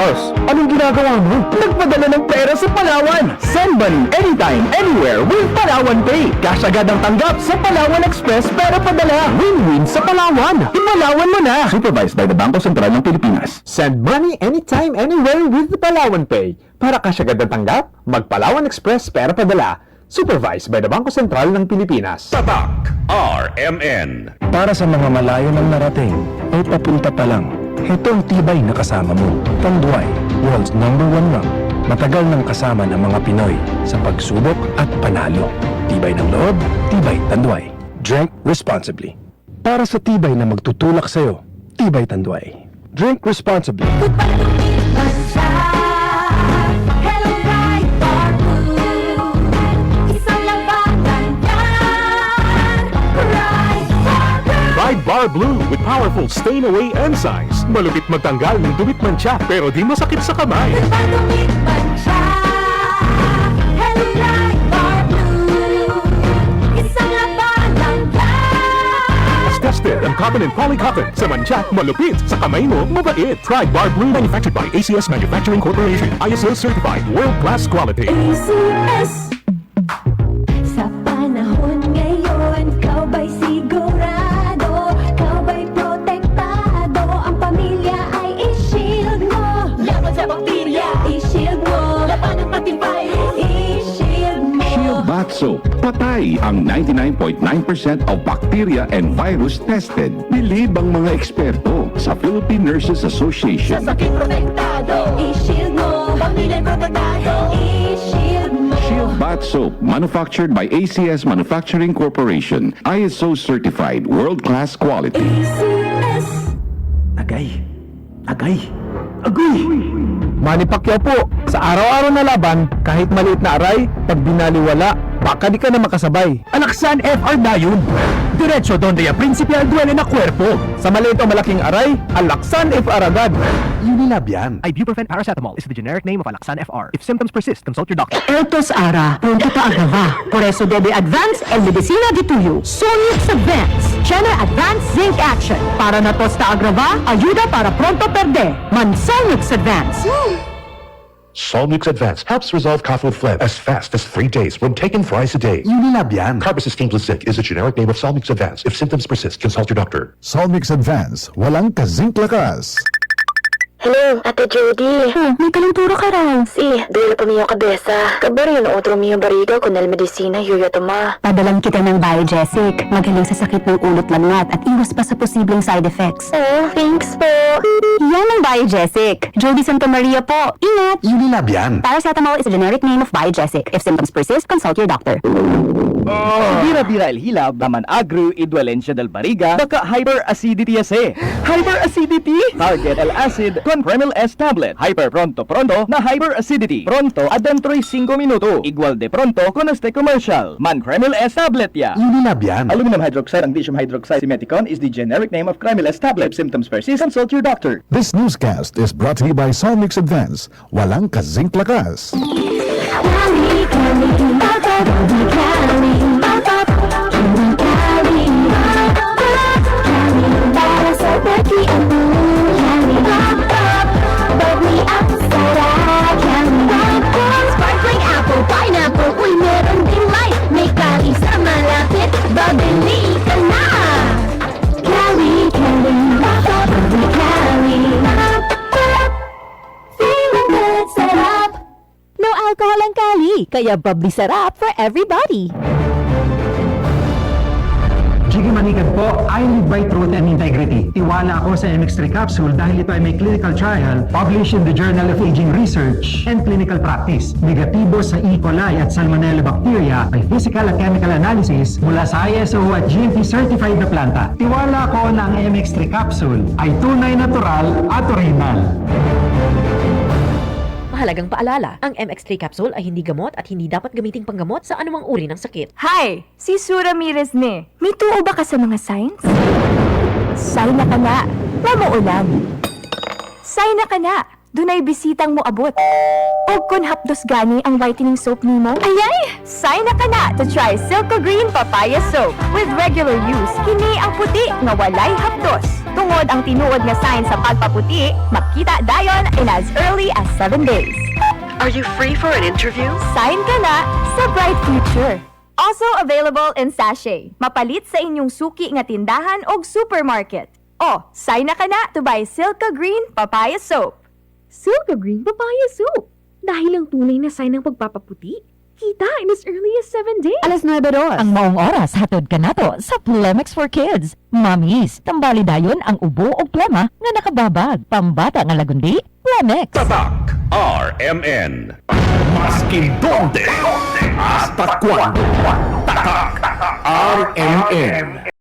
Boss, anong ginagawa mo? Nagpadala ng pera sa Palawan. Send money anytime, anywhere with Palawan Pay. Cash agad ang tanggap sa Palawan Express pero padala. Win-win sa Palawan. Ipalawan mo na. Supervised by the Bangko Sentral ng Pilipinas. Send money anytime, anywhere with the Palawan Pay. Para cash agad ang tanggap, mag-Palawan Express pera padala. Supervised by the Bangko Sentral ng Pilipinas. Tatak RMN. Para sa mga malayo ng narating o papunta pa lang, ito ang tibay na kasama mo. Tanduay, world's #1 rank. Matagal nang kasama ng mga Pinoy sa pagsubok at panalo. Tibay ng loob, tibay Tanduay. Drink responsibly. Para sa tibay na magtutulak sa'yo, tibay Tanduay. Drink responsibly. Ride Bar Blue with powerful stain-away enzymes. Malupit magtanggal ng dumit mancha pero di masakit sa kamay. As tested ang cotton and polycotton sa mancha, malupit sa kamay mo, mabait. Ride Bar Blue manufactured by ACS Manufacturing Corporation. ISO certified world-class quality. ACS. Sa panahon ngayon, ikaw ba'y sigurado? Ikaw ba'y protektado? Ang pamilya ay i-shield mo. Laban sa bakterya, i-shield mo. Laban ng patibay, i-shield mo. Shield Bath Soap. Patay ang 99.9% of bacteria and virus tested. Bilib ang mga eksperto sa Philippine Nurses Association. Sa sakit protektado, i-shield mo. Pamilya protektado, i-shield mo. Shield Bath Soap, manufactured by ACS Manufacturing Corporation. ISO certified world-class quality. ACS. Agay! Agay! Agoy! Manny Pacquiao po, sa araw-araw na laban, kahit maliit na aray, pag binaliwala, baka di ka na makasabay. Alaksan FR na yun! Diretso donde ya principal duele na cuerpo. Sa maliit o malaking aray, Alaksan FR agad. Unilab yan. Ibuprofen paracetamol is the generic name of Alaksan FR. If symptoms persist, consult your doctor. Estos ara, pronto pa agrava. Por eso debe advance el medicina de tuyo. Sonix Advance. Chena Advance Zinc Action. Para na tosta agrava, ayuda para pronto perder. Mansonix Advance. Solmux Advance helps resolve cough with phlegm as fast as 3 days when taken thrice a day. Unilab yan. Carbamazepine plus zinc is the generic name of Solmux Advance. If symptoms persist, consult your doctor. Solmix Advance, walang kazink lakas. Hello, Ate Jody. May kalinturo ka raw. Si, duelo pa miyo kabesa. Kabari na otro miyo bariga con el medicina yuya toma. Padalan kita ng Biogesic. Magaling sa sakit ng ulo lagnat at iwas pa sa posibleng side effects. Oh, thanks po. Yan ang Biogesic. Jody Santa Maria po. Ingat! Unilab yan. Paracetamol is a generic name of Biogesic. If symptoms persist, consult your doctor. Bira-bira el hilab, daman agru, idwalensya del bariga, baka hyperacidity ase. Hyperacidity? Target el acid con Kremil S tablet. Hyper pronto na hyperacidity. Pronto adentro 5 minuto. Igual de pronto con este commercial. Man Kremil S tablet ya. Unilab yan. Aluminum hydroxide and lithium hydroxide simeticon is the generic name of Kremil S tablet. If symptoms persist, consult your doctor. This newscast is brought to you by Solmix Advance, walang kazink lakas. Cali, Cali, Bata, Cali, Cali, Bata, Cali, Cali, Cali, para sa bati ang Cali, Bata, bubbly apple soda, Cali, Bata, sparkling apple, pineapple, uy, meron ding light, may Cali sa malapit, babili ka na. Cali, Cali, Bata, Cali, Cali, Bata, feeling good, sarap. No alcohol ang Cali, kaya bubbly sarap for everybody. Jiggy Manikad po, I live by truth and integrity. Tiwala ako sa MX3 capsule dahil ito ay may clinical trial published in the Journal of Aging Research and Clinical Practice. Negatibo sa E. coli at Salmonella bacteria, may physical at chemical analysis mula sa ISO at GMP certified na planta. Tiwala ko na ang MX3 capsule ay tunay natural at original. Mahalagang paalala, ang MX3 capsule ay hindi gamot at hindi dapat gamiting panggamot sa anumang uri ng sakit. Hi! Si Sue Ramirez ni. May tuo ba ka sa mga signs? Sign na ka na. Mamuulam. Sign na ka na. dunay bisitang moabot. O kung hapdos gani ang whitening soap nimo, ayay! Sign na ka na to try Silco Green Papaya Soap. With regular use, kini ang puti nga walay hapdos. Tungod ang tinuod nga sign sa pagpaputi, makita dayon in as early as 7 days. Are you free for an interview? Sign ka na sa bright future. Also available in sachet. Mapalit sa inyong suki nga tindahan o supermarket. O, sign na ka na to buy Silco Green Papaya Soap. Silco Green Papaya Soap. Dahil ang tunay na sign ng pagpapaputi, kita in as early as 7 days. Alas 9 oras. Ang maong oras hatod ka nato sa Plemex for Kids. Mamis, tambali dayon ang ubo o plema nga nakababag. Pambata nga lagundi, Plemex. Tatak RMN. Maskin donde, hasta cuando. Tatak RMN.